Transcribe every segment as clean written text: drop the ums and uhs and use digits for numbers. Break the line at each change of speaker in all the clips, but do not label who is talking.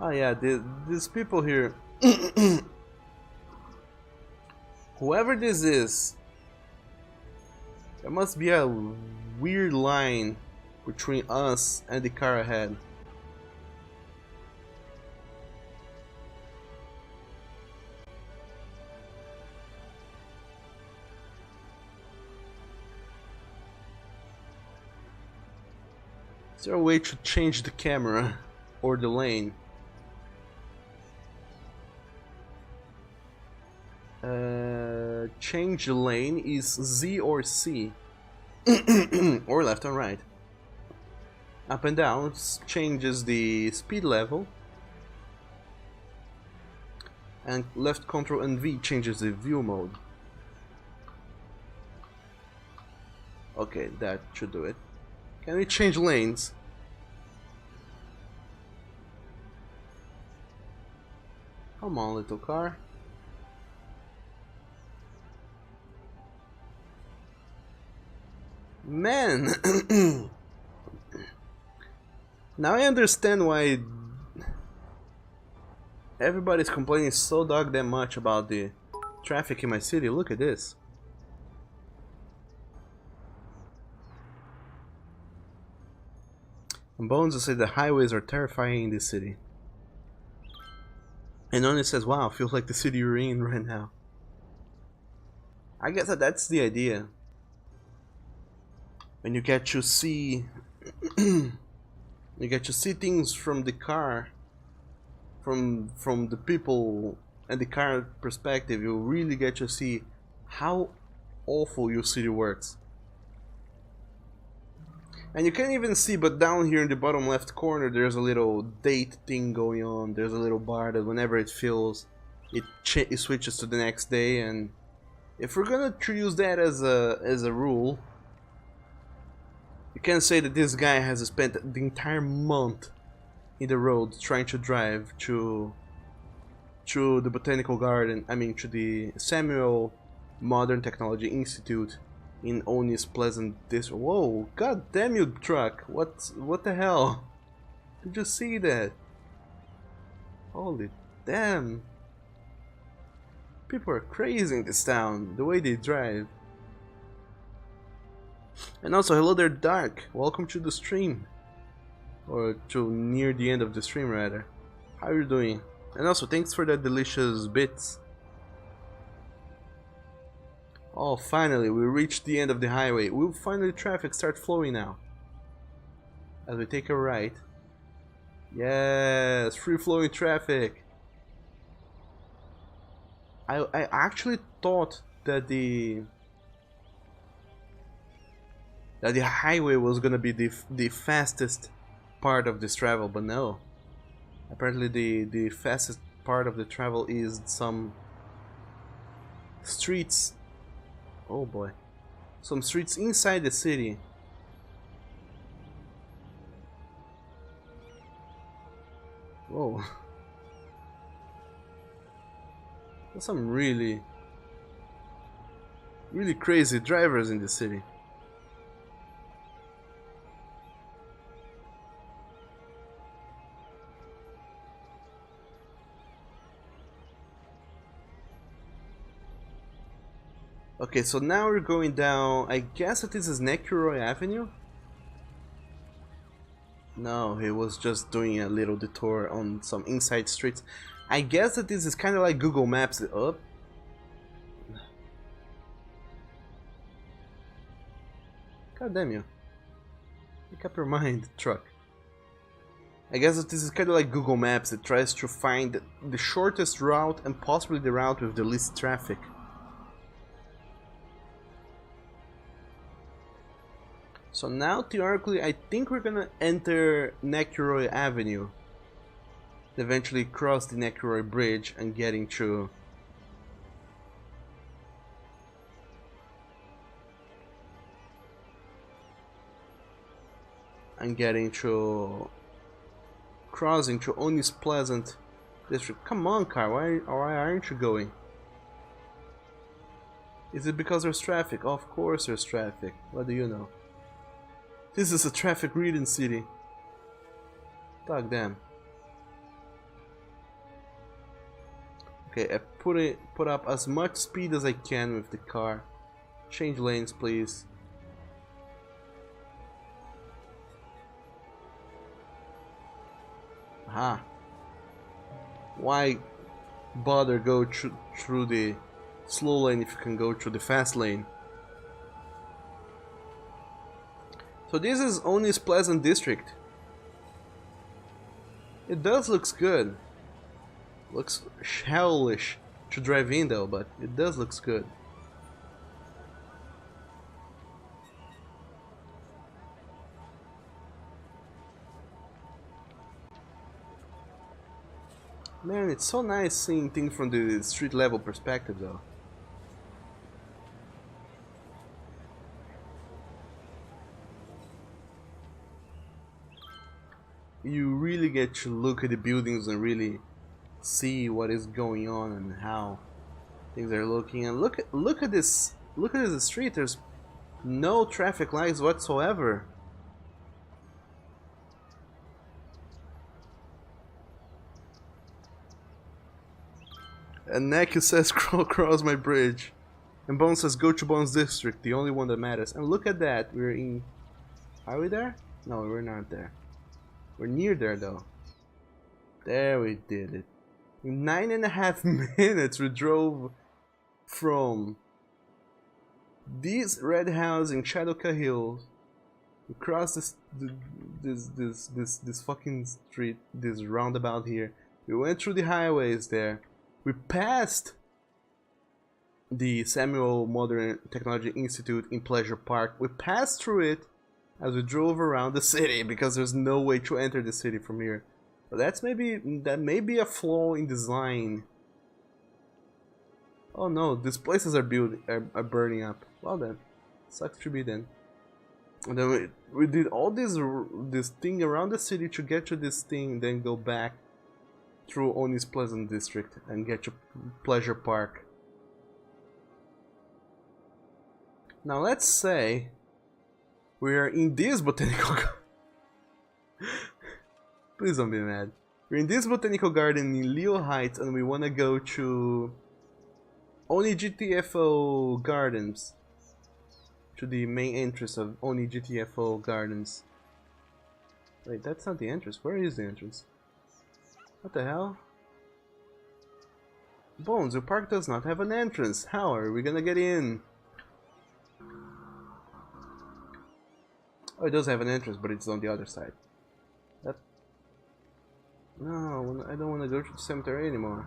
Oh yeah, these people here, whoever this is, there must be a weird line between us and the car ahead. Is there a way to change the camera or the lane? Change the lane is Z or C. Or left and right. Up and down changes the speed level. And left control and V changes the view mode. Okay, that should do it. Can we change lanes? Come on, little car. Man! Now I understand why everybody's complaining so goddamn much about the traffic in my city. Look at this. And Bones say the highways are terrifying in this city. And Oni says, wow, feels like the city you're in right now. I guess that's the idea. When you get to see you get to see things from the car, from the people and the car perspective, you really get to see how awful your city works. And you can't even see, but down here in the bottom left corner there's a little date thing going on. There's a little bar that whenever it fills, it switches to the next day. And if we're gonna use that as a rule, you can't say that this guy has spent the entire month in the road trying to drive to the Botanical Garden, I mean to the Samuel Modern Technology Institute in Oni's Pleasant District. Whoa, god damn you truck, what the hell? Did you see that? Holy damn. People are crazy in this town, the way they drive. And also, hello there, Dark. Welcome to the stream. Or to near the end of the stream, rather. How are you doing? And also, thanks for the delicious bits. Oh, finally, we reached the end of the highway. Will finally traffic start flowing now. As we take a right. Yes, free-flowing traffic. I actually thought that the highway was gonna be the fastest part of this travel, but no. Apparently the fastest part of the travel is some streets. Oh boy. Some streets inside the city. Whoa. There's some really crazy drivers in the city. Okay, so now we're going down, I guess that this is Necroy Avenue? No, he was just doing a little detour on some inside streets. I guess that this is kind of like Google Maps. Oh. God damn you. Make up your mind, truck. I guess that this is kind of like Google Maps. It tries to find the shortest route and possibly the route with the least traffic. So now, theoretically, I think we're gonna enter Necroy Avenue. Eventually cross the Necroy Bridge and getting through. Crossing through Oni's Pleasant District. Come on, car, why aren't you going? Is it because there's traffic? Of course there's traffic. What do you know? This is a traffic-ridden city. Dog damn. Okay, I put up as much speed as I can with the car. Change lanes, please. Aha. Why bother go through the slow lane if you can go through the fast lane? So this is Oni's Pleasant District. It does looks good. Looks hellish to drive in though, but it does looks good. Man, it's so nice seeing things from the street level perspective though. You really get to look at the buildings and really see what is going on and how things are looking. And look at this street. There's no traffic lights whatsoever. And Neku says cross my bridge. And Bone says go to Bone's district, the only one that matters. And look at that, we're in... Are we there? No, we're not there. We're near there though. There we did it. In 9.5 minutes we drove from this red house in Shadowka Hills. We crossed this fucking street, this roundabout here. We went through the highways there. We passed the Samuel Modern Technology Institute in Pleasure Park. We passed through it as we drove around the city because there's no way to enter the city from here. But that may be a flaw in design. Oh no, these places are burning up. Well then, sucks to be then. And then we did all this thing around the city to get to this thing, then go back through Oni's Pleasant District and get to Pleasure Park. Now let's say we are in this botanical Please don't be mad. We're in this botanical garden in Leo Heights and we wanna go to Oni GTFO Gardens. To the main entrance of Oni GTFO Gardens. Wait, that's not the entrance. Where is the entrance? What the hell? Bones, your park does not have an entrance. How are we gonna get in? Oh, it does have an entrance, but it's on the other side. That... No, I don't want to go to the cemetery anymore.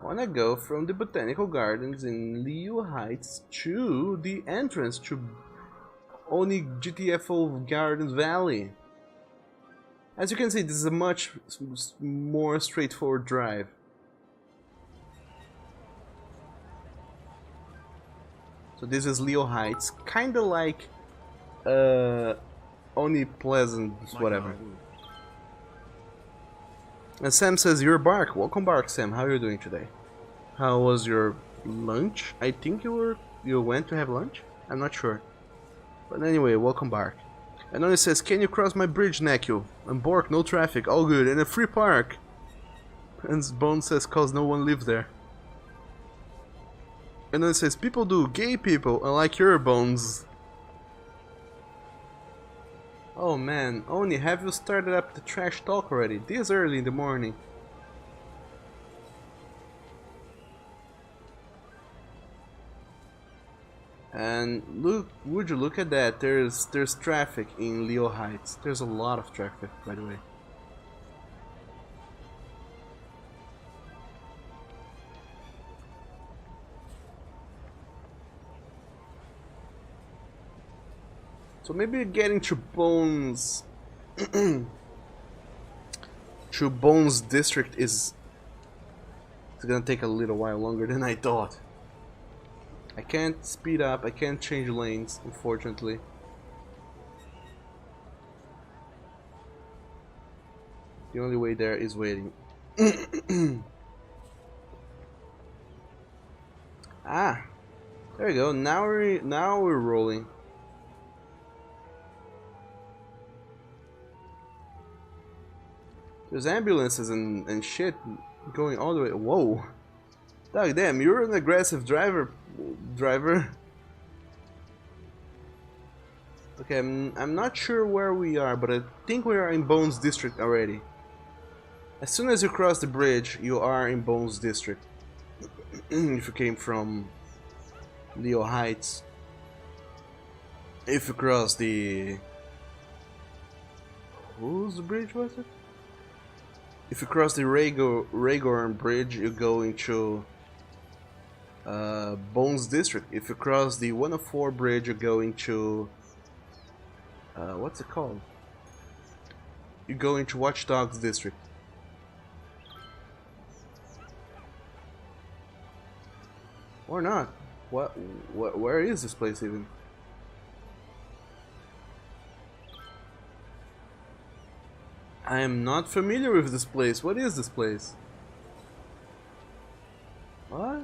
I want to go from the Botanical Gardens in Leo Heights to the entrance to Oni GTFO Gardens Valley. As you can see, this is a much more straightforward drive. So this is Leo Heights, kinda like Oni Pleasant, whatever. And Sam says, "You're Bark. Welcome, Bark, Sam. How are you doing today? How was your lunch? I think you went to have lunch? I'm not sure. But anyway, welcome, Bark." And Oni says, "Can you cross my bridge, Neku? And Bork, no traffic, all good, and a free park." And Bone says, "Cause no one lives there." And then it says, "People do, gay people, unlike your Bones." Oh man, Oni, have you started up the trash talk already? This early in the morning. And look, would you look at that? There's traffic in Leo Heights. There's a lot of traffic, by the way. So maybe getting to Bones to Bones district is gonna take a little while longer than I thought. I can't speed up, I can't change lanes, unfortunately. The only way there is waiting. Ah, there we go. Now we're rolling. There's ambulances and shit Going all the way. Whoa. Dog, damn, you're an aggressive driver. Okay, I'm not sure where we are, but I think we are in Bones District already. As soon as you cross the bridge, you are in Bones District. If you came from Leo Heights. If you cross the... whose bridge was it? If you cross the Ragorn Bridge, you go into Bones District. If you cross the 104 Bridge, you go into... what's it called? You go into Watch Dogs District. Or not. What? Where is this place even? I am not familiar with this place. What is this place? What?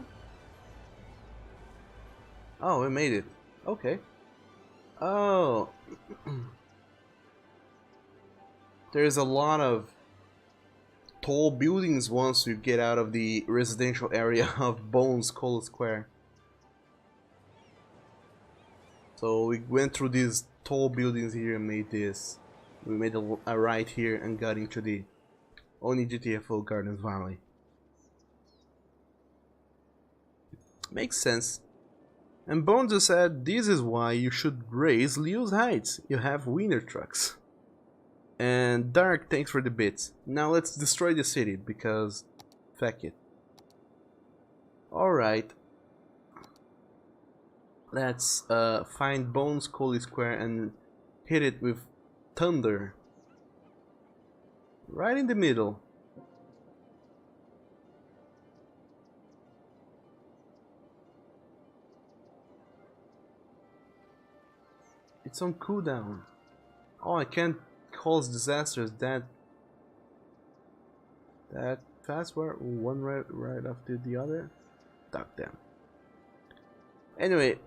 Oh, we made it. Okay. Oh. There's a lot of tall buildings once you get out of the residential area of Bones Coal Square. So we went through these tall buildings here and made this. We made a right here and got into the Oni GTFO Gardens Valley. Makes sense. And Bones said, this is why you should raise Leo's Heights. You have wiener trucks. And Dark, thanks for the bits. Now let's destroy the city, because... fuck it. Alright. Let's find Bones Coal Square and hit it with thunder. Right in the middle. It's on cooldown. Oh, I can't cause disasters that fast. Where one right after the other. Duck them. Anyway,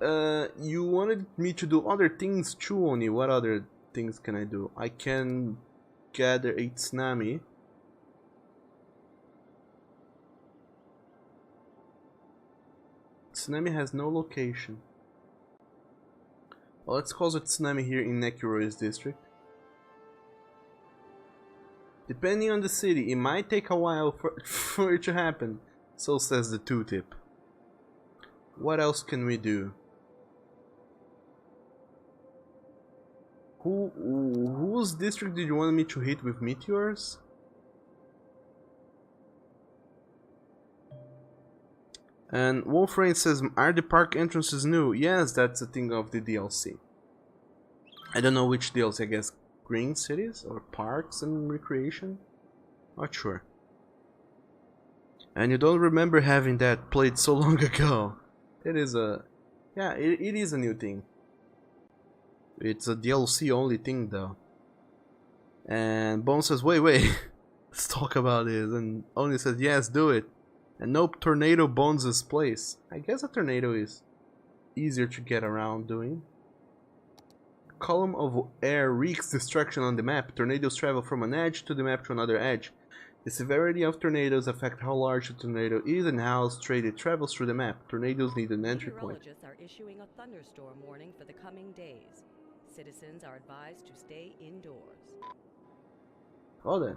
you wanted me to do other things too, Oni. What other things can I do? I can gather a tsunami. Tsunami has no location. Well, let's cause a tsunami here in Nekiroi's district. Depending on the city, it might take a while for it to happen. So says the 2-tip. What else can we do? Whose district did you want me to hit with meteors? And Wolfrain says, are the park entrances new? Yes, that's a thing of the DLC. I don't know which DLC, I guess Green Cities or Parks and Recreation? Not sure. And you don't remember having that played so long ago. It is a... yeah, it is a new thing. It's a DLC only thing though. And Bone says, wait, let's talk about this. And Oni says, yes, do it. And nope, Tornado Bones' place. I guess a tornado is easier to get around doing. Column of air wreaks destruction on the map. Tornadoes travel from an edge to the map to another edge. The severity of tornadoes affect how large a tornado is and how straight it travels through the map. Tornadoes need an entry point.
Meteorologists are issuing a thunderstorm warning for the coming days. Citizens are advised to stay indoors.
Oh then.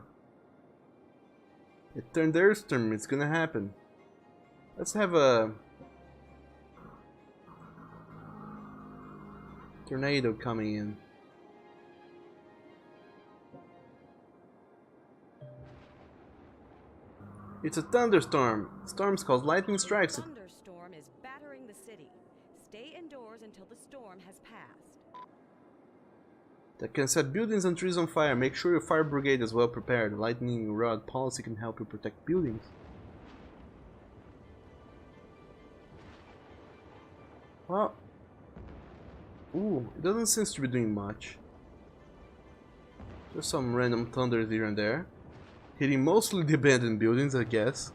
A thunderstorm, it's gonna happen. Let's have a tornado coming in. It's a thunderstorm. Storms cause lightning strikes.
The thunderstorm is battering the city. Stay indoors until the storm has passed.
That can set buildings and trees on fire. Make sure your fire brigade is well prepared. Lightning rod policy can help you protect buildings. Well, ooh, it doesn't seem to be doing much. There's some random thunders here and there. Hitting mostly the abandoned buildings, I guess.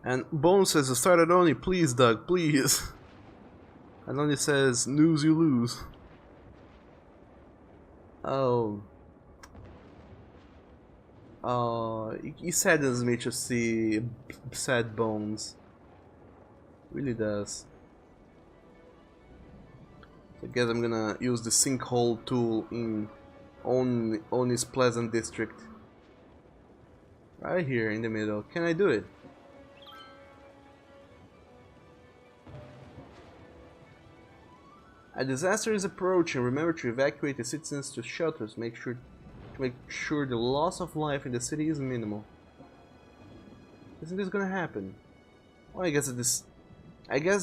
And Bone says, I started Oni, please Doug, please. And Oni says, news you lose. Oh. It saddens me to see sad bones. Really does. I guess I'm gonna use the sinkhole tool in Oni's Pleasant District. Right here in the middle. Can I do it? A disaster is approaching. Remember to evacuate the citizens to shelters. Make sure the loss of life in the city is minimal. Isn't this gonna happen? Well, I guess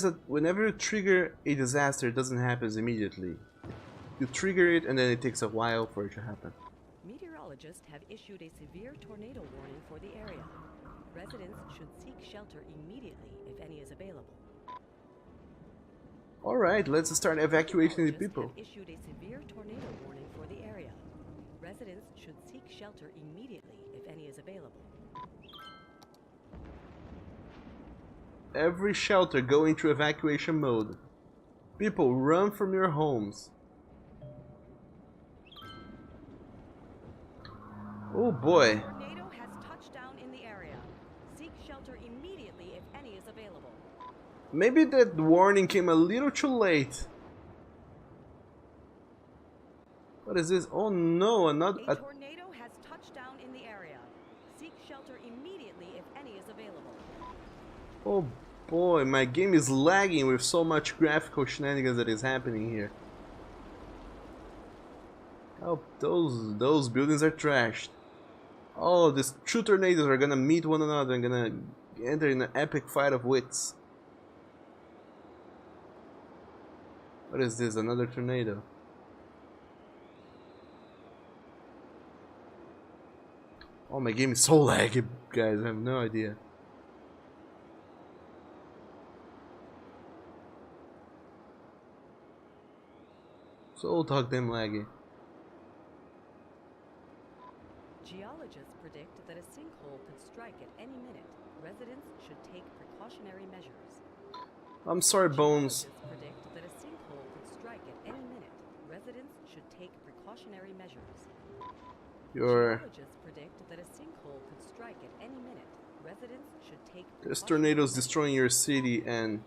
that whenever you trigger a disaster, it doesn't happen immediately. You trigger it and then it takes a while for it to happen.
Meteorologists have issued a severe tornado warning for the area. Residents should seek shelter immediately if any is available.
Alright, let's start evacuating the people.
Have issued a severe tornado warning for the area. Residents should seek shelter immediately if any is available.
Every shelter go into evacuation mode. People, run from your homes. Oh boy.
A tornado has touched down in the area. Seek shelter immediately if any is available.
Maybe that warning came a little too late. What is this? Oh no, another...
A tornado has touched down in the area. Seek shelter immediately if any is available.
Oh boy, my game is lagging with so much graphical shenanigans that is happening here. Oh, those buildings are trashed. Oh, these two tornadoes are gonna meet one another and gonna enter in an epic fight of wits. What is this? Another tornado. Oh, my game is so laggy, guys. I have no idea. So goddamn laggy.
Geologists predict that a sinkhole could strike at any minute. Residents should take precautionary measures.
I'm sorry, Bones.
Geologists predict that a sinkhole could strike at any minute. Residents should take precautionary measures. Geologists predict that a sinkhole could strike at any minute. Residents should take
There's tornadoes destroying your city, and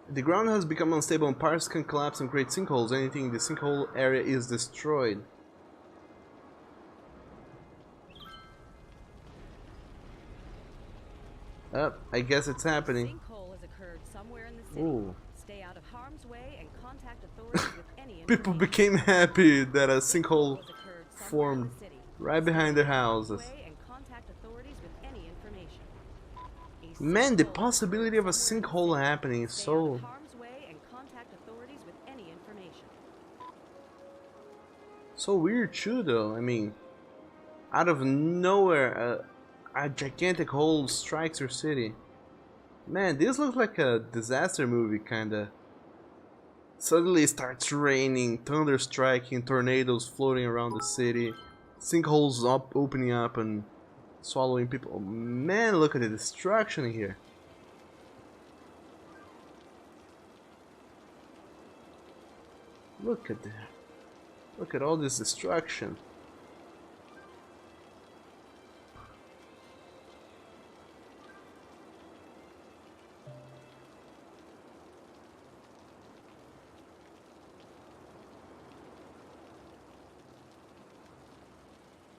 the ground has become unstable and parts can collapse and create sinkholes. Anything in the sinkhole area is destroyed. I guess it's happening.
Sinkhole has occurred somewhere in the city.
Ooh.
Stay out of harm's way and contact authorities with any
People
information.
became happy that a sinkhole
Has occurred somewhere in
formed
the city.
right behind their
Stay out of harm's
houses.
way and contact authorities with any information. A
Man, the
sinkhole
possibility of a
occurred somewhere in the
sinkhole
city.
happening is
Stay out
so...
of harm's way and contact authorities with any information.
so weird too, though. I mean, out of nowhere, a gigantic hole strikes your city. Man, this looks like a disaster movie, kinda. Suddenly it starts raining, thunder striking, tornadoes floating around the city, sinkholes opening up and swallowing people. Oh, man, look at the destruction here. Look at that. Look at all this destruction.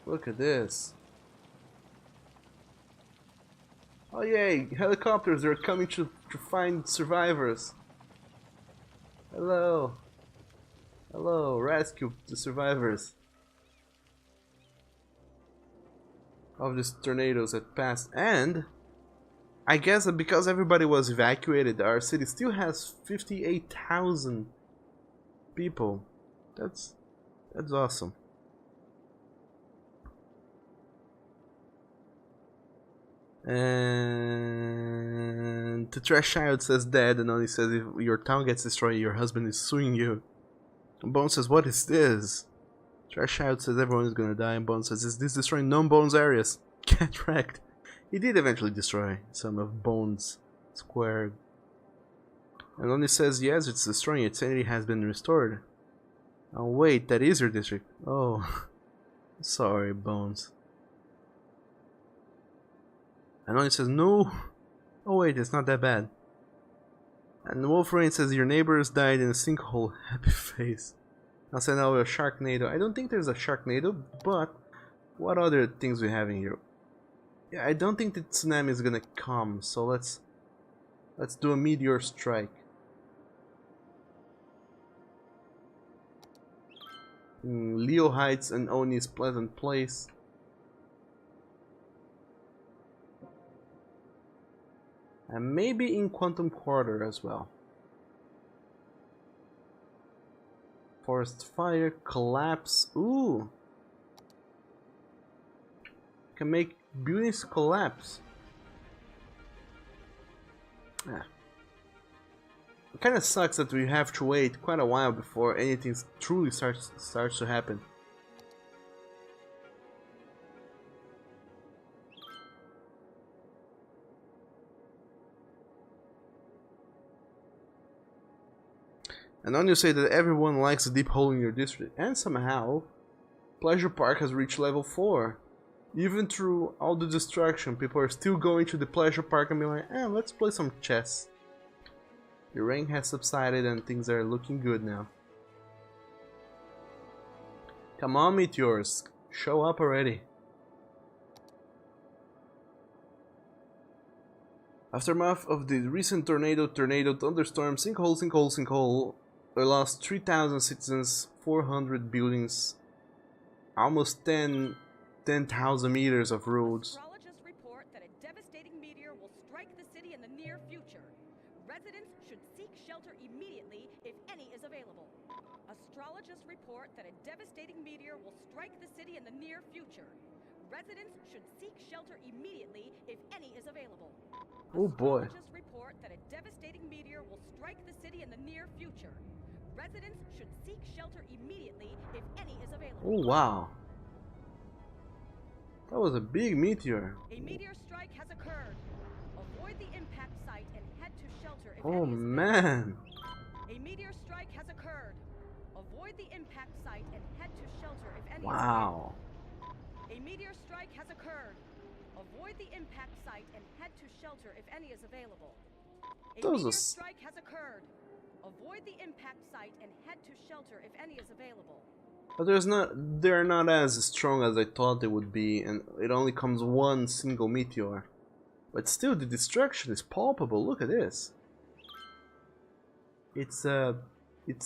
Look at this. Oh yay, helicopters are coming to find survivors. Hello. Hello, rescue the survivors of these tornadoes that passed. And I guess that because everybody was evacuated, our city still has 58,000 people. That's awesome. And the trash child says dead, and only says if your town gets destroyed, your husband is suing you. And Bone says, what is this? Trash child says everyone is gonna die, and Bone says, is this destroying non-Bones areas? Get wrecked. He did eventually destroy some of Bones Square. And only says, yes, it's destroying, its sanity has been restored. Oh wait, that is your district. Oh, sorry, Bones. And Oni says, no. Oh wait, it's not that bad. And Wolfrain says, your neighbors died in a sinkhole. Happy face. I'll send out a Sharknado. I don't think there's a Sharknado, but what other things we have in here? Yeah, I don't think the tsunami is gonna come, so let's do a meteor strike. Leo Heights and Oni's pleasant place. And maybe in Quantum Quarter as well. Forest fire, collapse. Ooh! Can make buildings collapse. Ah. It kind of sucks that we have to wait quite a while before anything truly starts to happen. And then you say that everyone likes a deep hole in your district, and somehow Pleasure Park has reached level 4. Even through all the destruction, people are still going to the Pleasure Park and being like, let's play some chess. The rain has subsided and things are looking good now. Come on, meteors, show up already. Aftermath of the recent tornado, thunderstorm, sinkhole. We lost 3,000 citizens, 400 buildings, almost 10,000 meters of roads.
Astrologists report that a devastating meteor will strike the city in the near future. Residents should seek shelter immediately if any is available. Astrologists report that a devastating meteor will strike the city in the near future. Residents should seek shelter immediately if any is available.
Oh boy.
Astrologists report that a devastating meteor will strike the city in the near future. Residents should seek shelter immediately if any is available.
Oh wow. That was a big meteor.
A meteor strike has occurred. Avoid the impact site and head to shelter if
Oh
any is
man.
A meteor strike has occurred. Avoid the impact site and head to shelter if any
Wow.
is available. A meteor strike has occurred. Avoid the impact site and head to shelter if any is available. A meteor strike has occurred. Avoid the impact site and head to shelter if any is available.
But they're not as strong as I thought they would be, and it only comes one single meteor. But still, the destruction is palpable. Look at this. It's a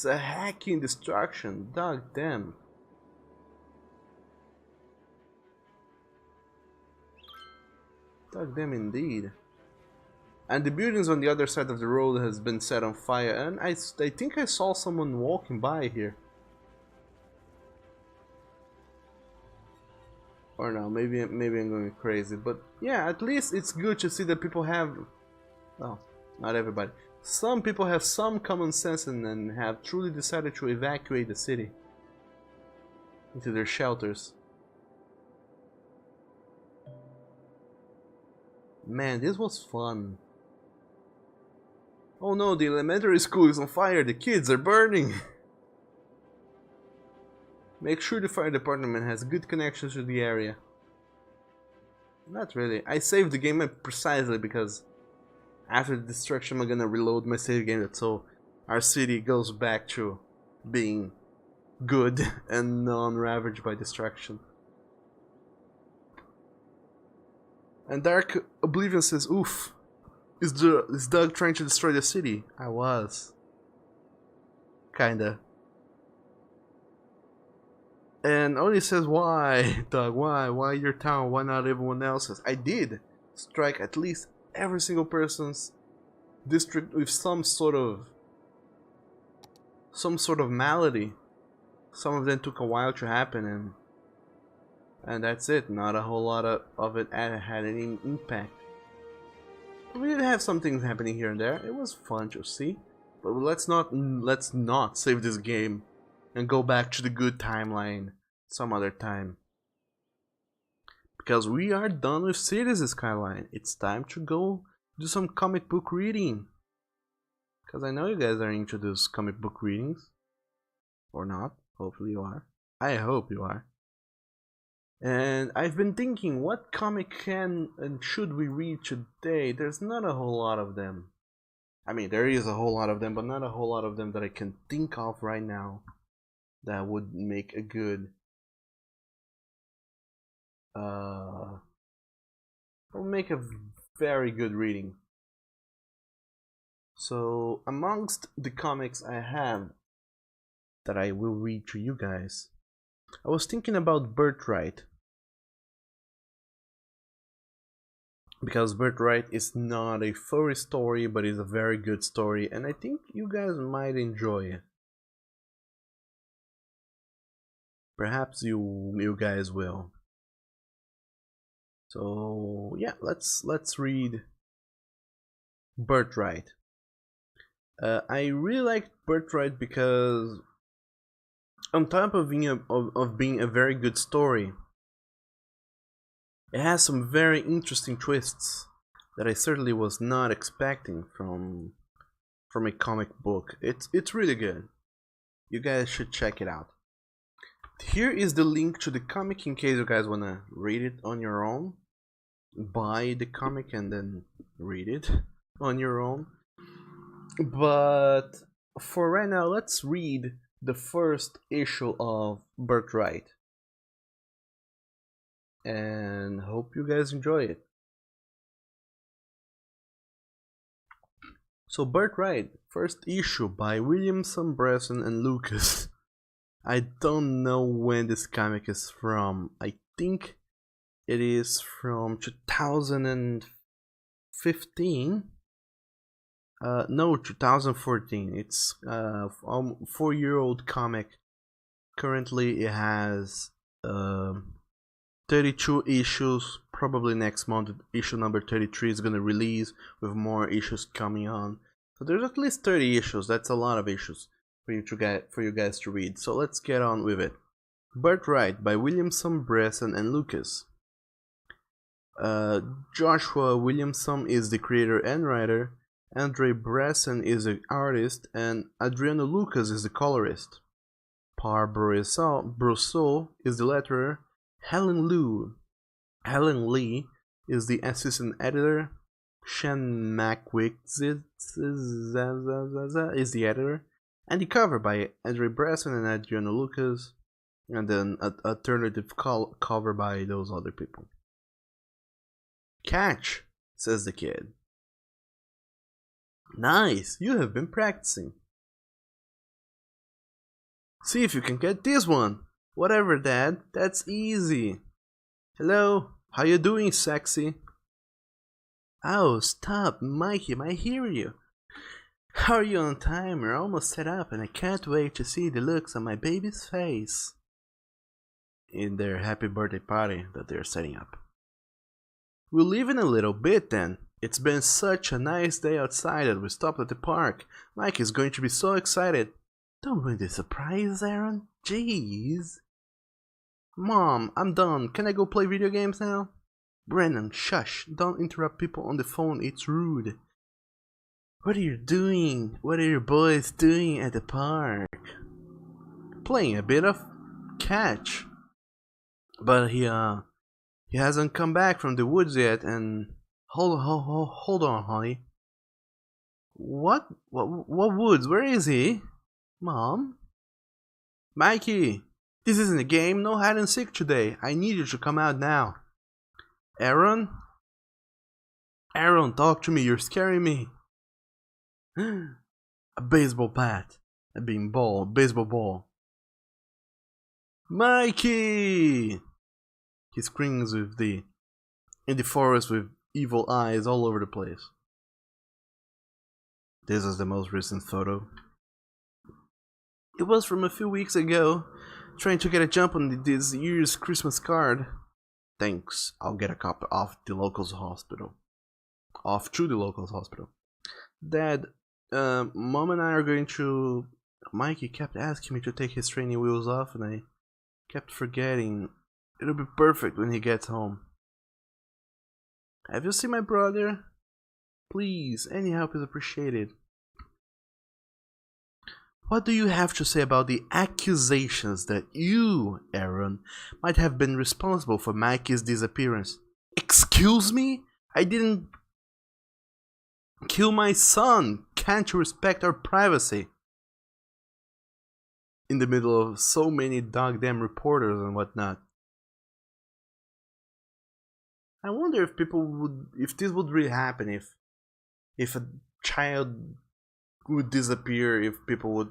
hacking destruction. Dog damn. Dog damn indeed. And the buildings on the other side of the road has been set on fire, and I think I saw someone walking by here. Or no, maybe I'm going crazy, but yeah, at least it's good to see that people have, well, not everybody. Some people have some common sense and have truly decided to evacuate the city into their shelters. Man, this was fun. Oh no, the elementary school is on fire, the kids are burning! Make sure the fire department has good connections to the area. Not really. I saved the game precisely because after the destruction I'm gonna reload my save game so our city goes back to being good and non-ravaged by destruction. And Dark Oblivion says, oof, is Doug trying to destroy the city? I was. Kinda. And Oni says, why, Doug, why your town, why not everyone else's? I did strike at least every single person's district with some sort of malady. Some of them took a while to happen, and that's it. Not a whole lot of it had any impact. We did have some things happening here and there. It was fun to see, but let's not save this game and go back to the good timeline some other time. Because we are done with Cities Skyline. It's time to go do some comic book reading. Because I know you guys are into those comic book readings. Or not. Hopefully you are. I hope you are. And I've been thinking, what comic can and should we read today? There's not a whole lot of them. I mean, there is a whole lot of them, but not a whole lot of them that I can think of right now that would make a good will make a very good reading. So amongst the comics I have that I will read to you guys, I was thinking about Birthright, because Birthright is not a furry story, but is a very good story, and I think you guys might enjoy it. Perhaps you guys will. So yeah, let's read Birthright. I really liked Birthright because, on top of being a very good story, it has some very interesting twists that I certainly was not expecting from a comic book. It's really good. You guys should check it out. Here is the link to the comic in case you guys wanna read it on your own. Buy the comic and then read it on your own. But for right now, let's read the first issue of Birthright. And hope you guys enjoy it. So Birthright, first issue by Williamson, Bresson and Lucas. I don't know when this comic is from. I think it is from 2015. No, 2014. It's a 4-year-old comic. Currently it has 32 issues. Probably next month issue number 33 is gonna release, with more issues coming on. So there's at least 30 issues. That's a lot of issues for you guys to read. So let's get on with it. Birthright by Williamson, Bresson and Lucas. Joshua Williamson is the creator and writer. Andre Bresson is the artist, and Adriano Lucas is the colorist. Par Brousseau is the letterer. Helen Lee is the assistant editor. Shan Mackwitz is the editor. And the cover by Andre Bresson and Adriano Lucas. And then an alternative cover by those other people. Catch, says the kid. Nice, you have been practicing. See if you can get this one. Whatever, Dad, that's easy. Hello, how you doing, sexy? Oh, stop, Mikey, I hear you. How are you on time? We're almost set up and I can't wait to see the looks on my baby's face in their happy birthday party that they're setting up. We'll leave in a little bit then. It's been such a nice day outside that we stopped at the park. Mike is going to be so excited. Don't ruin the surprise, Aaron. Jeez. Mom, I'm done. Can I go play video games now? Brennan, shush. Don't interrupt people on the phone. It's rude. What are you doing? What are your boys doing at the park? Playing a bit of catch. But he hasn't come back from the woods yet, and hold on, honey. What woods? Where is he? Mom? Mikey, this isn't a game. No hide and seek today. I need you to come out now. Aaron? Aaron, talk to me. You're scaring me. A baseball bat. A baseball ball. Mikey! He screams in the forest with evil eyes all over the place. This is the most recent photo. It was from a few weeks ago, trying to get a jump on this year's Christmas card. Thanks, I'll get a copy off to the local hospital. Dad, Mom and I are going to... Mikey kept asking me to take his training wheels off and I kept forgetting. It'll be perfect when he gets home. Have you seen my brother? Please, any help is appreciated. What do you have to say about the accusations that you, Aaron, might have been responsible for Mikey's disappearance? Excuse me? I didn't kill my son. Can't you respect our privacy? In the middle of so many goddamn reporters and whatnot. I wonder if if this would really happen, if a child would disappear, if people would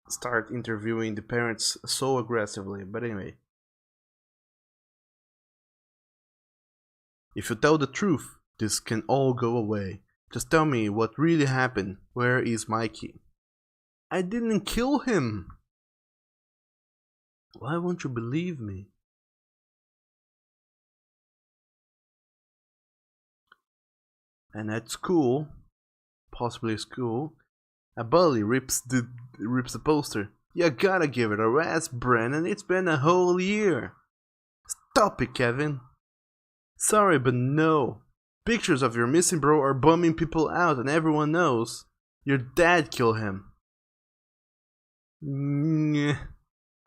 start interviewing the parents so aggressively. But anyway, if you tell the truth, this can all go away. Just tell me what really happened. Where is Mikey? I didn't kill him. Why won't you believe me? And at school, possibly school, a bully rips the poster. You gotta give it a rest, Brennan. It's been a whole year. Stop it, Kevin. Sorry, but no. Pictures of your missing bro are bumming people out, and everyone knows your dad killed him.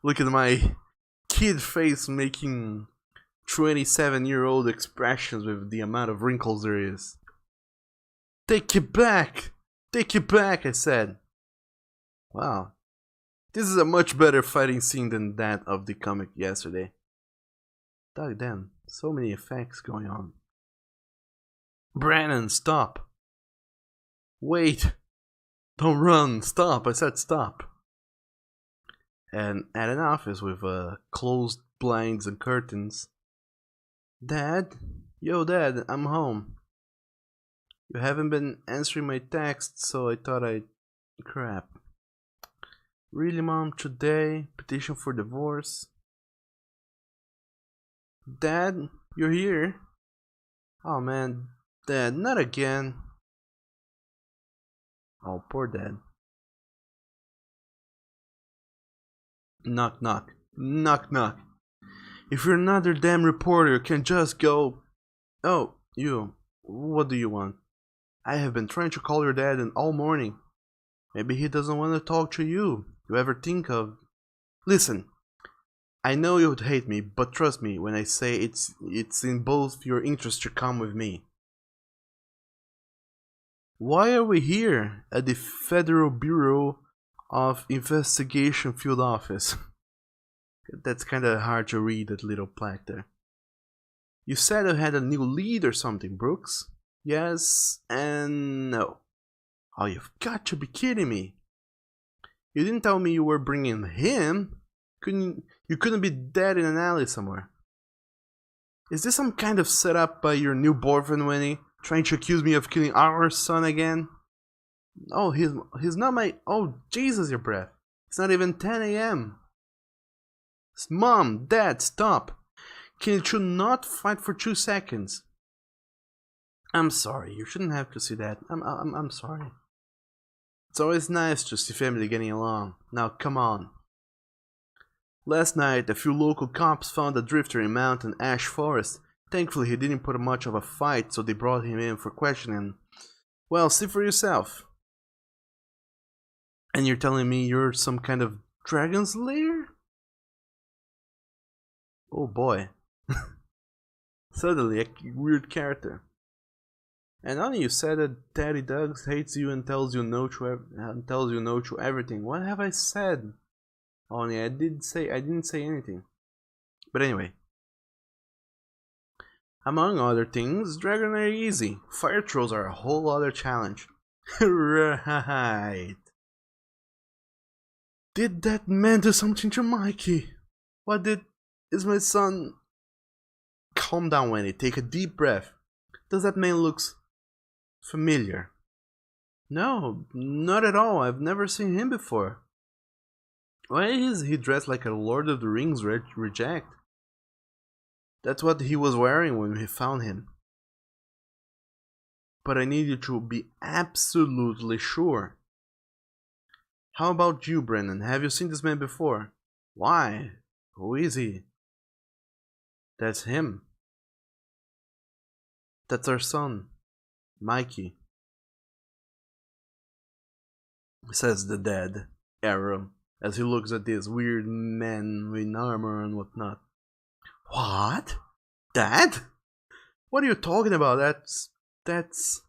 Look at my kid face making 27-year-old expressions with the amount of wrinkles there is. Take it back! Take it back, I said. Wow. This is a much better fighting scene than that of the comic yesterday. Damn, so many effects going on. Brennan, stop! Wait! Don't run! Stop! I said stop! And at an office with closed blinds and curtains. Dad? Yo, Dad, I'm home. You haven't been answering my texts, so I thought I'd... Crap. Really, Mom? Today? Petition for divorce? Dad? You're here? Oh man, Dad, not again. Oh, poor Dad. Knock, knock. Knock, knock. If you're another damn reporter, you can just go... Oh, you. What do you want? I have been trying to call your dad all morning. Maybe he doesn't want to talk to you. You ever think of... Listen, I know you would hate me, but trust me when I say it's in both your interests to come with me. Why are we here at the Federal Bureau of Investigation Field Office? That's kinda hard to read, that little plaque there. You said I had a new lead or something, Brooks? Yes and no. Oh, you've got to be kidding me. You didn't tell me you were bringing him. You couldn't be dead in an alley somewhere. Is this some kind of setup by your new boyfriend, Winnie? Trying to accuse me of killing our son again? Oh, he's not my... Oh, Jesus, your breath. It's not even 10 a.m. Mom, Dad, stop. Can you not fight for 2 seconds? I'm sorry, you shouldn't have to see that. I'm sorry. It's always nice to see family getting along. Now, come on. Last night, a few local cops found a drifter in Mountain Ash Forest. Thankfully, he didn't put much of a fight, so they brought him in for questioning. Well, see for yourself. And you're telling me you're some kind of dragon slayer? Oh boy. Suddenly, a weird character. And only you said that Daddy Doug hates you and tells you no to everything. What have I said? Only I didn't say anything. But anyway. Among other things, dragon are easy. Fire trolls are a whole other challenge. Right. Did that man do something to Mikey? Is my son... Calm down, Wendy. Take a deep breath. Does that man looks familiar? No, not at all. I've never seen him before. Why is he dressed like a Lord of the Rings reject? That's what he was wearing when we found him. But I need you to be absolutely sure. How about you, Brennan? Have you seen this man before? Why? Who is he? That's him. That's our son, Mikey, says the dad. Aaron, as he looks at this weird man in armor and whatnot. What? Dad? What are you talking about? That's...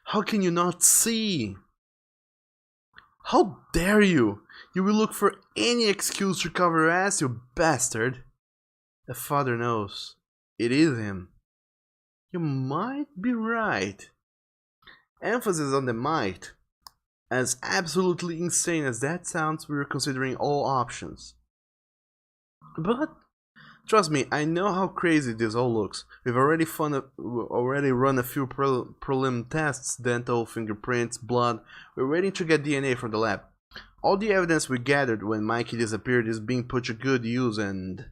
How can you not see? How dare you? You will look for any excuse to cover your ass, you bastard. The father knows. It is him. You might be right. Emphasis on the might. As absolutely insane as that sounds, we're considering all options. But trust me, I know how crazy this all looks. We've already run a few prelim tests, dental, fingerprints, blood. We're waiting to get DNA from the lab. All the evidence we gathered when Mikey disappeared is being put to good use, and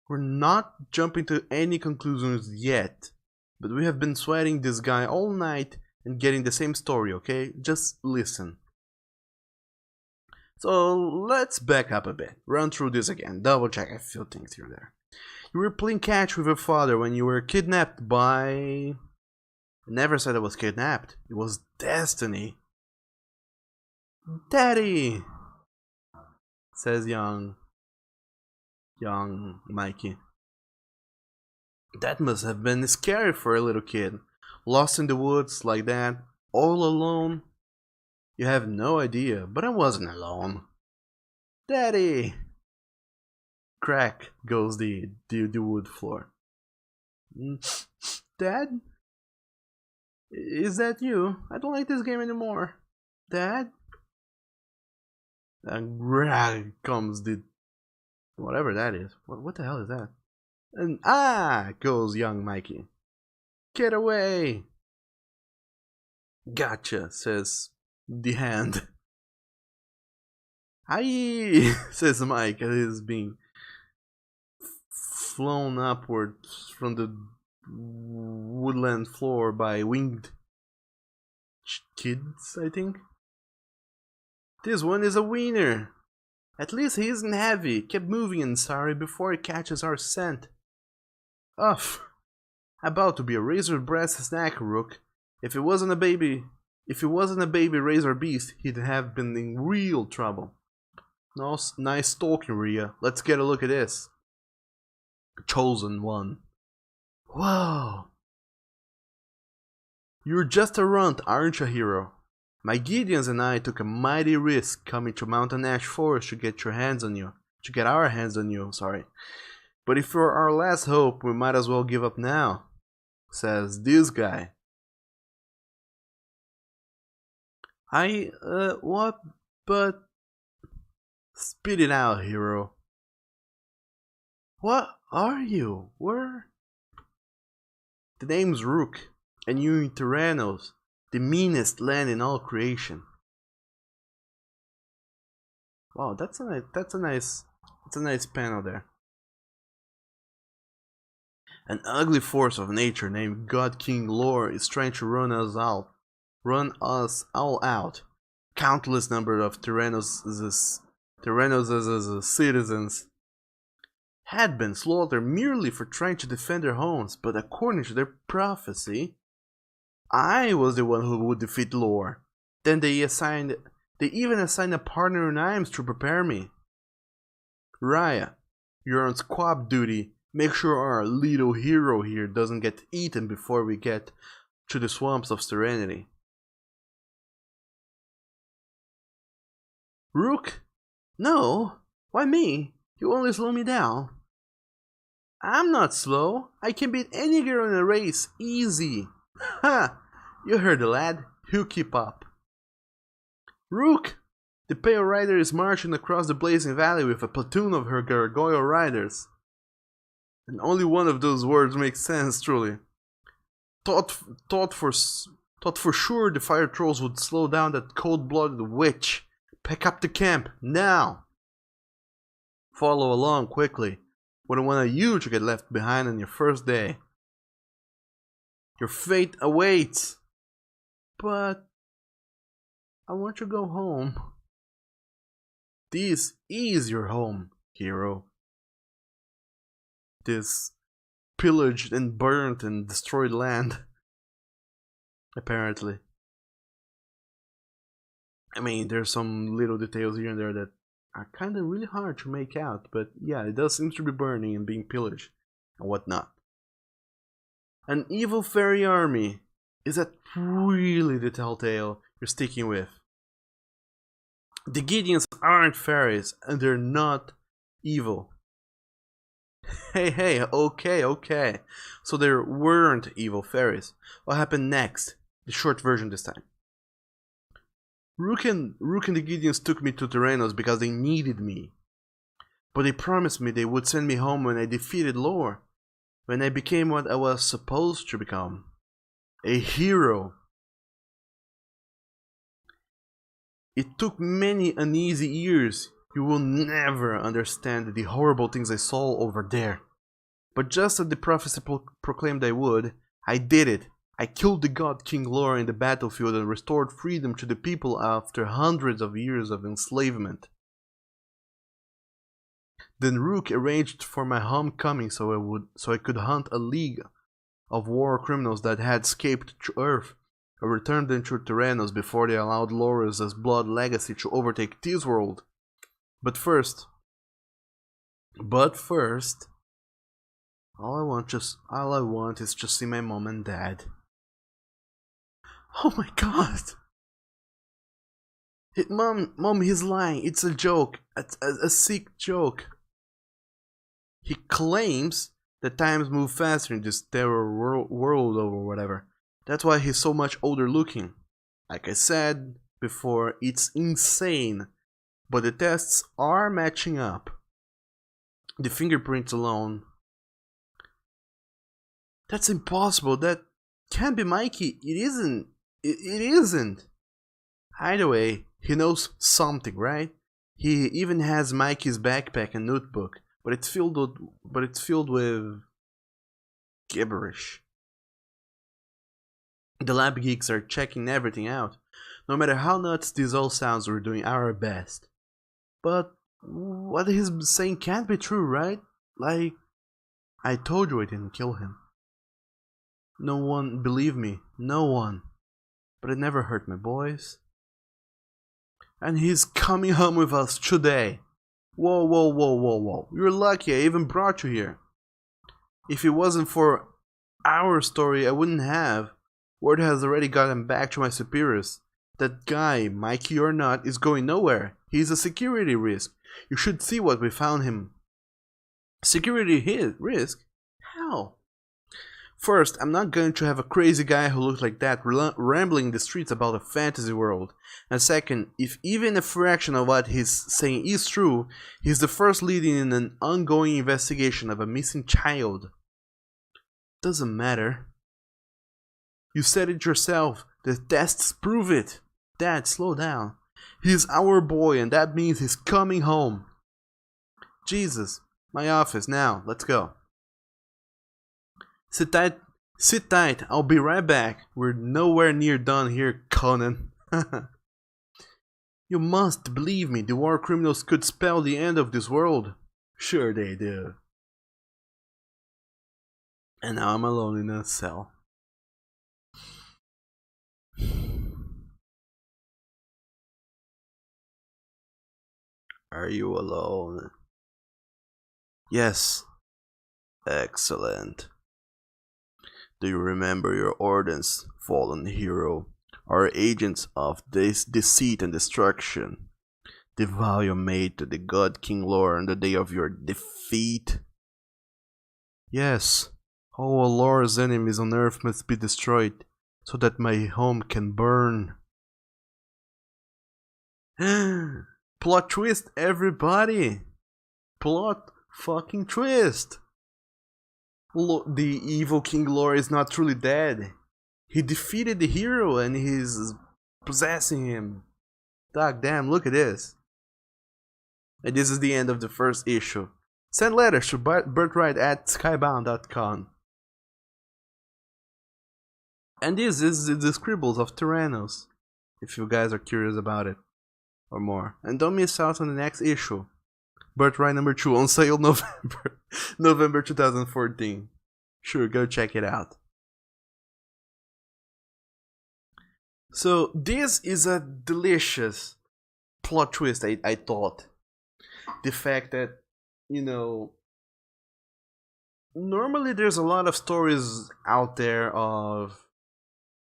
we're not jumping to any conclusions yet. But we have been sweating this guy all night and getting the same story, okay? Just listen. So let's back up a bit, run through this again, double check a few things here and there. You were playing catch with your father when you were kidnapped by... I never said I was kidnapped, it was destiny. Daddy! Says young Mikey. That must have been scary for a little kid. Lost in the woods like that, all alone. You have no idea, but I wasn't alone. Daddy! Crack goes the wood floor. Dad? Is that you? I don't like this game anymore. Dad? And comes the... whatever that is. What the hell is that? And goes young Mikey. Get away! Gotcha, says the hand. Aye, says Mike as he's being flown upward from the woodland floor by winged kids, I think. This one is a wiener. At least he isn't heavy. Keep moving, and sorry, before he catches our scent. Uff. About to be a razor breast snack, Rook. If it wasn't a baby razor beast, he'd have been in real trouble. Nice stalking, Rhea. Let's get a look at this. Chosen one. Whoa. You're just a runt, aren't you, hero? My Gideons and I took a mighty risk coming to Mountain Ash Forest to get our hands on you, sorry. But if you're our last hope, we might as well give up now, says this guy. What? But... Spit it out, hero. What are you? Where? The name's Rook, and you're in Tyrannos, the meanest land in all creation. Wow, that's a nice panel there. An ugly force of nature named God King Lore is trying to run us all out. Countless number of Tyrannos' citizens had been slaughtered merely for trying to defend their homes, but according to their prophecy, I was the one who would defeat Lore. Then they even assigned a partner in arms to prepare me. Raya, you're on squab duty. Make sure our little hero here doesn't get eaten before we get to the swamps of Serenity. Rook? No. Why me? You only slow me down. I'm not slow. I can beat any girl in a race. Easy. Ha! You heard the lad. He'll keep up. Rook! The Pale Rider is marching across the Blazing Valley with a platoon of her gargoyle riders. And only one of those words makes sense, truly. Thought for sure the fire trolls would slow down that cold-blooded witch. Pack up the camp, now! Follow along quickly. Wouldn't want you to get left behind on your first day. Your fate awaits. But I want to go home. This is your home, hero. This pillaged and burnt and destroyed land. Apparently. I mean, there's some little details here and there that are kind of really hard to make out, but yeah, it does seem to be burning and being pillaged and whatnot. An evil fairy army. Is that really the telltale you're sticking with? The Gideons aren't fairies, and they're not evil. Hey, okay. So there weren't evil fairies. What happened next? The short version this time. Rook and the Gideons took me to Tyrannos because they needed me. But they promised me they would send me home when I defeated Lore. When I became what I was supposed to become. A hero. It took many uneasy years. You will never understand the horrible things I saw over there. But just as the prophecy proclaimed I would, I did it. I killed the god King Lore in the battlefield and restored freedom to the people after hundreds of years of enslavement. Then Rook arranged for my homecoming so I could hunt a league of war criminals that had escaped to Earth. I returned them to Tyrannos before they allowed Lore's blood legacy to overtake this world. But first, all I want is to see my mom and dad. Oh my god! Mom, he's lying. It's a joke. A sick joke. He claims that times move faster in this terror world or whatever. That's why he's so much older looking. Like I said before, it's insane. But the tests are matching up. The fingerprints alone. That's impossible. That can't be Mikey. It isn't. It isn't. Either way, he knows something, right? He even has Mikey's backpack and notebook, but it's filled with gibberish. The lab geeks are checking everything out. No matter how nuts this all sounds, we're doing our best. But what he's saying can't be true, right? Like, I told you I didn't kill him. No one believed me. No one. But it never hurt my boys. And he's coming home with us today. Whoa. You're lucky I even brought you here. If it wasn't for our story, I wouldn't have. Word has already gotten back to my superiors. That guy, Mikey or not, is going nowhere. He's a security risk. You should see what we found him. Security risk? How? First, I'm not going to have a crazy guy who looks like that rambling the streets about a fantasy world. And second, if even a fraction of what he's saying is true, he's the first lead in an ongoing investigation of a missing child. Doesn't matter. You said it yourself. The tests prove it. Dad, slow down. He's our boy, and that means he's coming home. Jesus, my office now. Let's go. Sit tight. I'll be right back. We're nowhere near done here, Conan. You must believe me. The war criminals could spell the end of this world. Sure they do. And now I'm alone in a cell. Are you alone? Yes. Excellent. Do you remember your orders, fallen hero? Our agents of this deceit and destruction. The vow you made to the god King Lore on the day of your defeat? Yes. All Lore's enemies on Earth must be destroyed, so that my home can burn. Plot twist, everybody! Plot fucking twist! The evil King Lore is not truly dead. He defeated the hero and he's possessing him. Dog damn, look at this. And this is the end of the first issue. Send letters to birthright@skybound.com. And this is the scribbles of Tyrannos, if you guys are curious about it, or more. And don't miss out on the next issue, Birthright number 2, on sale November 2014. Sure, go check it out. So this is a delicious plot twist, I thought. The fact that, you know, normally there's a lot of stories out there of,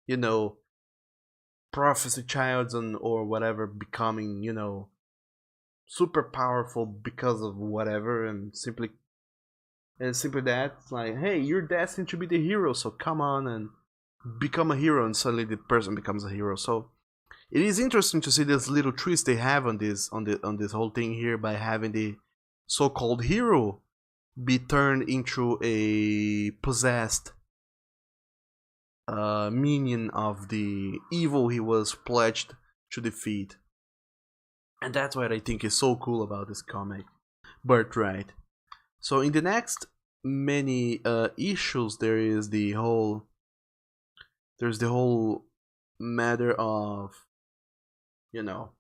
you know, prophecy childs and or whatever becoming, you know, super powerful because of whatever, and simply that, it's like, hey, you're destined to be the hero, so come on and become a hero, and suddenly the person becomes a hero. So it is interesting to see this little twist they have on this whole thing here by having the so-called hero be turned into a possessed minion of the evil he was pledged to defeat. And that's what I think is so cool about this comic, Birthright. So in the next many issues, there's the whole matter of, you know,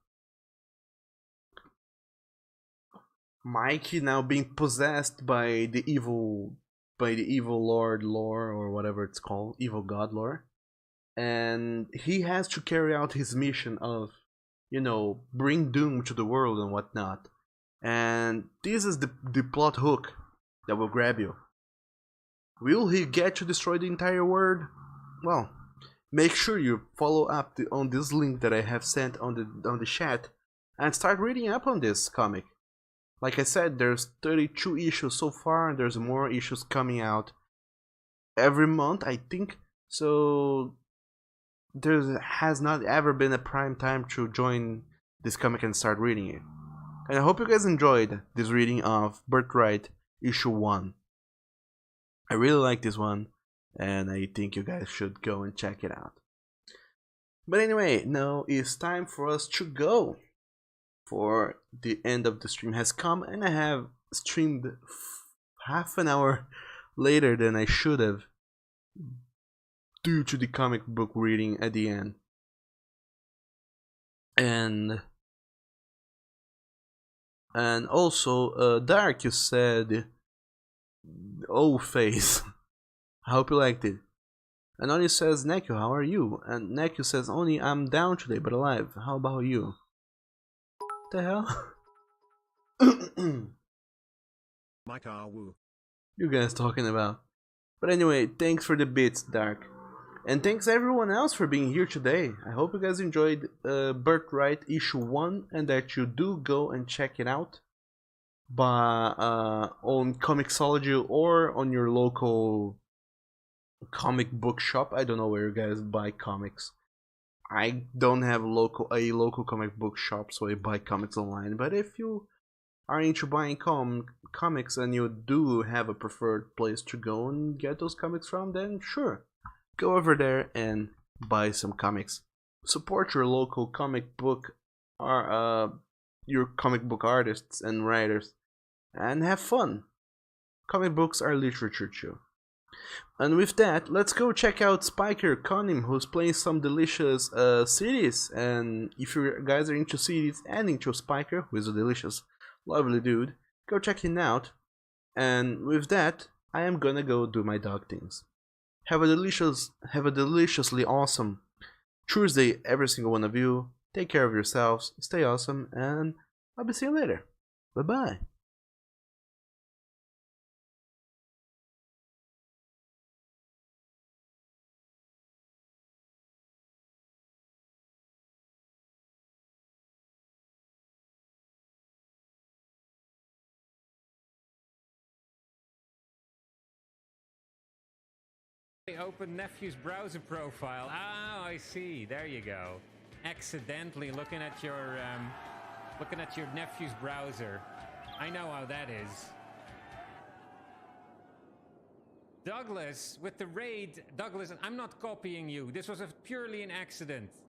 Mikey now being possessed by the evil Lord Lore, or whatever it's called, evil God Lore, and he has to carry out his mission of, you know, bring doom to the world and whatnot. And this is the plot hook that will grab you. Will he get to destroy the entire world? Well, make sure you follow up on this link that I have sent on the chat and start reading up on this comic. Like I said, there's 32 issues so far, and there's more issues coming out every month, I think. So there has not ever been a prime time to join this comic and start reading it. And I hope you guys enjoyed this reading of Birthright issue 1. I really like this one, and I think you guys should go and check it out. But anyway, now it's time for us to go. For the end of the stream has come, and I have streamed half an hour later than I should have due to the comic book reading at the end. And also, Dark, you said, oh face. I hope you liked it. And Oni says, Neku, how are you? And Neku says, Oni, I'm down today but alive. How about you? The hell?
Mike Awu.
You guys talking about? But anyway, thanks for the bits, Dark. And thanks everyone else for being here today. I hope you guys enjoyed Birthright issue 1, and that you do go and check it out on Comixology or on your local comic book shop. I don't know where you guys buy comics. I don't have a local comic book shop, so I buy comics online. But if you are into buying comics and you do have a preferred place to go and get those comics from, then sure, go over there and buy some comics. Support your local comic book artists and writers, and have fun. Comic books are literature too. And with that, let's go check out Spiker Conim, who's playing some delicious cities. And if you guys are into cities and into Spiker, who is a delicious, lovely dude, go check him out. And with that, I am gonna go do my dog things. Have a deliciously awesome Tuesday, every single one of you. Take care of yourselves, stay awesome, and I'll be seeing you later. Bye bye.
Open nephew's browser profile. Ah, I see. There you go. Accidentally looking at your nephew's browser. I know how that is. Douglas, with the raid, Douglas, I'm not copying you. This was purely an accident.